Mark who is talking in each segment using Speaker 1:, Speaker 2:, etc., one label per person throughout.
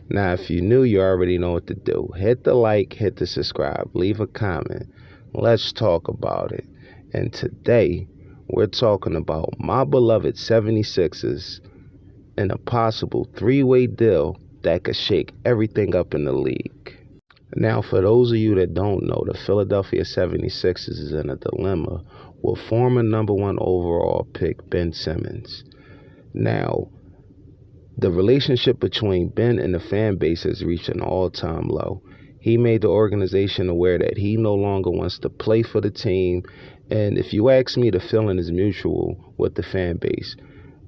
Speaker 1: Now, if you knew, you already know what to do. Hit the like, hit the subscribe, leave a comment. Let's talk about it. And today, we're talking about my beloved 76ers and a possible three-way deal that could shake everything up in the league. Now, for those of you that don't know, the Philadelphia 76ers is in a dilemma with former number one overall pick Ben Simmons. Now, the relationship between Ben and the fan base has reached an all-time low. He made the organization aware that he no longer wants to play for the team, and if you ask me, the feeling is mutual with the fan base.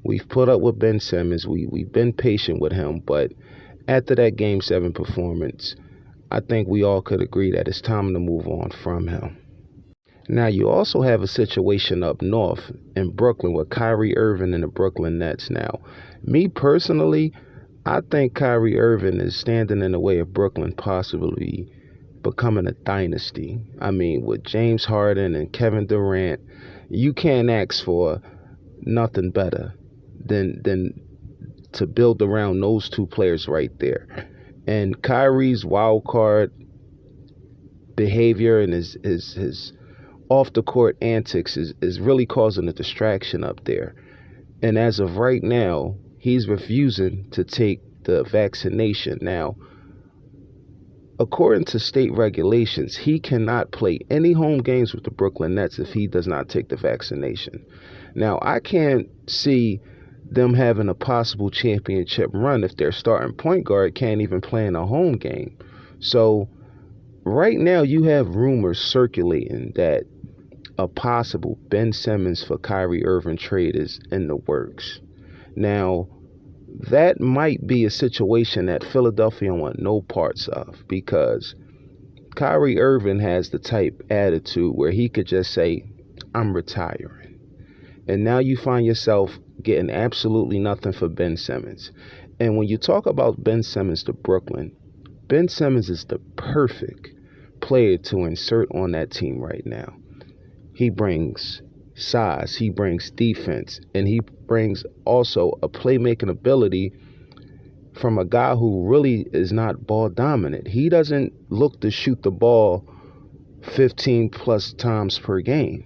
Speaker 1: We've put up with Ben Simmons. We've been patient with him, but after that Game 7 performance, I think we all could agree that it's time to move on from him. Now, you also have a situation up north in Brooklyn with Kyrie Irving and the Brooklyn Nets. Now, me personally, I think Kyrie Irving is standing in the way of Brooklyn possibly becoming a dynasty. I mean, with James Harden and Kevin Durant, you can't ask for nothing better than to build around those two players right there. And Kyrie's wild card behavior and his off the court antics is really causing a distraction up there. And as of right now, he's refusing to take the vaccination. Now, according to state regulations, he cannot play any home games with the Brooklyn Nets if he does not take the vaccination. Now, I can't see them having a possible championship run if their starting point guard can't even play in a home game. So right now you have rumors circulating that a possible Ben Simmons for Kyrie Irving trade is in the works. Now, that might be a situation that Philadelphia want no parts of, because Kyrie Irving has the type attitude where he could just say, I'm retiring. And now you find yourself getting absolutely nothing for Ben Simmons. And when you talk about Ben Simmons to Brooklyn, Ben Simmons is the perfect player to insert on that team right now. He brings size, he brings defense, and he brings also a playmaking ability from a guy who really is not ball dominant. He doesn't look to shoot the ball 15 plus times per game.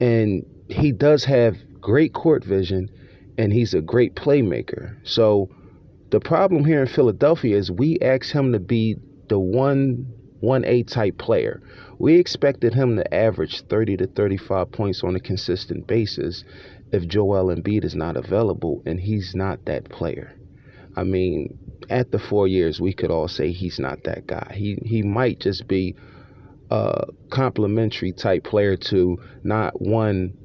Speaker 1: And he does have great court vision, and he's a great playmaker. So the problem here in Philadelphia is we asked him to be the 1A type player. We expected him to average 30 to 35 points on a consistent basis if Joel Embiid is not available, and he's not that player. I mean, at the 4 years, we could all say he's not that guy. He might just be a complimentary type player to not one,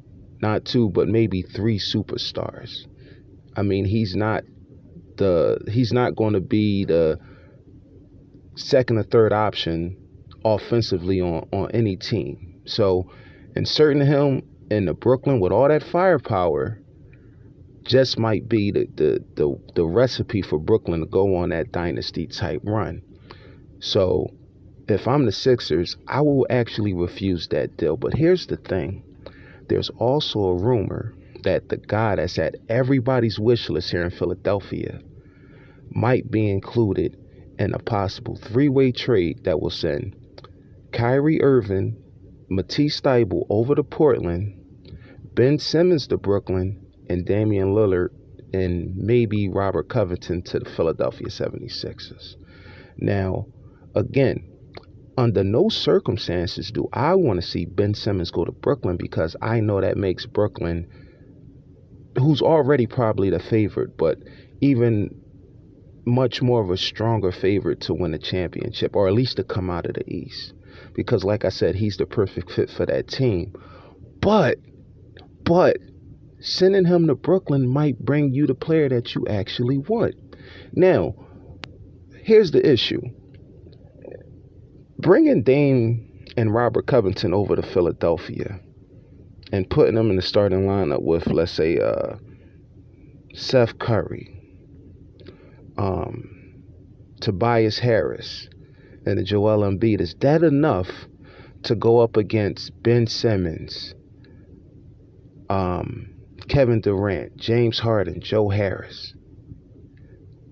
Speaker 1: not two, but maybe three superstars. I mean, he's not going to be the second or third option offensively on any team. So inserting him in the Brooklyn with all that firepower just might be the recipe for Brooklyn to go on that dynasty type run. So if I'm the Sixers, I will actually refuse that deal. But here's the thing. There's also a rumor that the guy that's at everybody's wish list here in Philadelphia might be included in a possible three-way trade that will send Kyrie Irving, Matisse Thybulle over to Portland, Ben Simmons to Brooklyn, and Damian Lillard and maybe Robert Covington to the Philadelphia 76ers. Now, again, under no circumstances do I want to see Ben Simmons go to Brooklyn, because I know that makes Brooklyn, who's already probably the favorite, but even much more of a stronger favorite to win a championship, or at least to come out of the East. Because like I said, he's the perfect fit for that team. But sending him to Brooklyn might bring you the player that you actually want. Now, here's the issue. Bringing Dame and Robert Covington over to Philadelphia and putting them in the starting lineup with, let's say, Seth Curry, Tobias Harris, and Joel Embiid, is that enough to go up against Ben Simmons, Kevin Durant, James Harden, Joe Harris?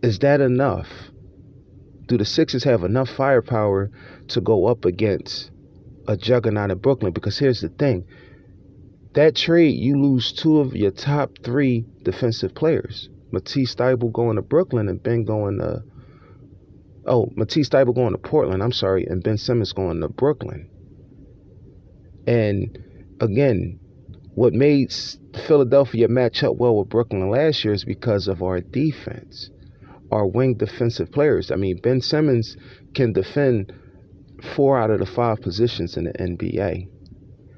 Speaker 1: Is that enough? Do the Sixers have enough firepower to go up against a juggernaut in Brooklyn? Because here's the thing. That trade, you lose two of your top three defensive players. Matisse Thybulle going to Brooklyn and Ben going to... Matisse Thybulle going to Portland, I'm sorry, and Ben Simmons going to Brooklyn. And again, what made Philadelphia match up well with Brooklyn last year is because of our defense, our wing defensive players. I mean, Ben Simmons can defend 4 out of the 5 positions in the NBA.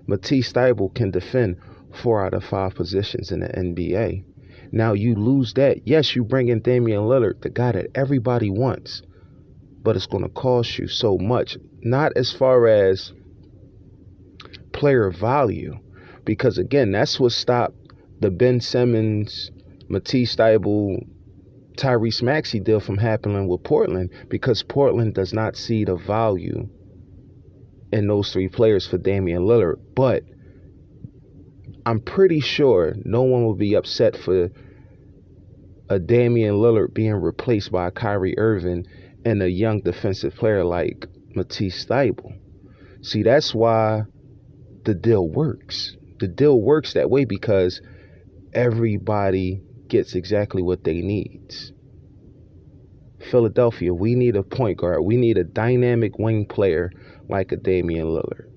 Speaker 1: Matisse Thybulle can defend 4 out of 5 positions in the NBA. Now you lose that. Yes, you bring in Damian Lillard, the guy that everybody wants, but it's going to cost you so much. Not as far as player value, because again, that's what stopped the Ben Simmons, Matisse Thybulle, Tyrese Maxey deal from happening with Portland, because Portland does not see the value in those 3 players for Damian Lillard. But I'm pretty sure no one will be upset for a Damian Lillard being replaced by a Kyrie Irving and a young defensive player like Matisse Thybulle. See, that's why the deal works. The deal works that way because everybody gets exactly what they need. Philadelphia, we need a point guard. We need a dynamic wing player like a Damian Lillard.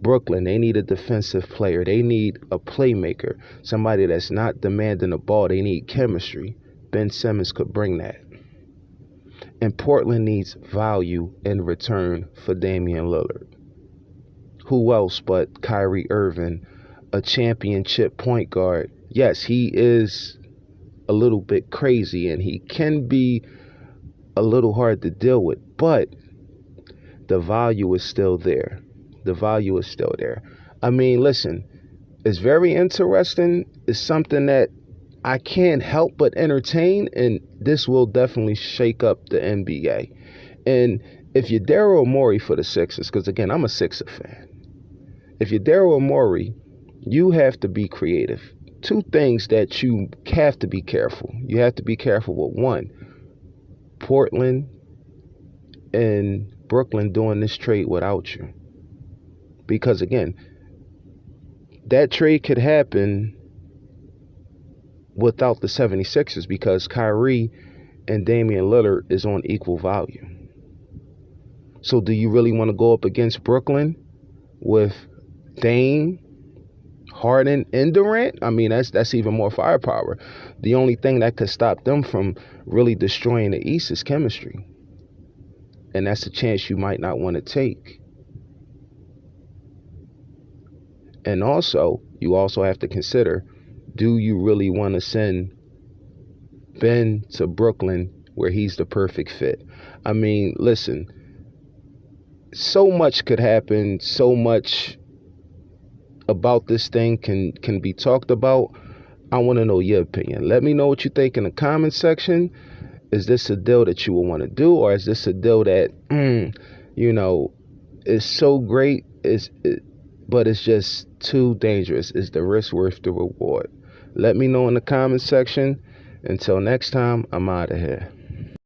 Speaker 1: Brooklyn, they need a defensive player. They need a playmaker, somebody that's not demanding the ball. They need chemistry. Ben Simmons could bring that. And Portland needs value in return for Damian Lillard. Who else but Kyrie Irving, a championship point guard? Yes, he is a little bit crazy and he can be a little hard to deal with, but the value is still there. The value is still there. I mean, listen, it's very interesting. It's something that I can't help but entertain, and this will definitely shake up the NBA. And if you're Daryl Morey for the Sixers, because again, I'm a Sixer fan. If you're Daryl Morey, you have to be creative. 2 things that you have to be careful. You have to be careful with: 1, Portland and Brooklyn doing this trade without you. Because again, that trade could happen without the 76ers because Kyrie and Damian Lillard is on equal value. So do you really want to go up against Brooklyn with Dame, Harden, and Durant? I mean, that's even more firepower. The only thing that could stop them from really destroying the East is chemistry. And that's a chance you might not want to take. And also, you also have to consider, do you really want to send Ben to Brooklyn where he's the perfect fit? I mean, listen, so much could happen, so much about this thing can be talked about. I want to know your opinion. Let me know what you think in the comment section. Is this a deal that you will want to do, or is this a deal that, is so great, but it's just too dangerous? Is the risk worth the reward? Let me know in the comment section. Until next time, I'm out of here.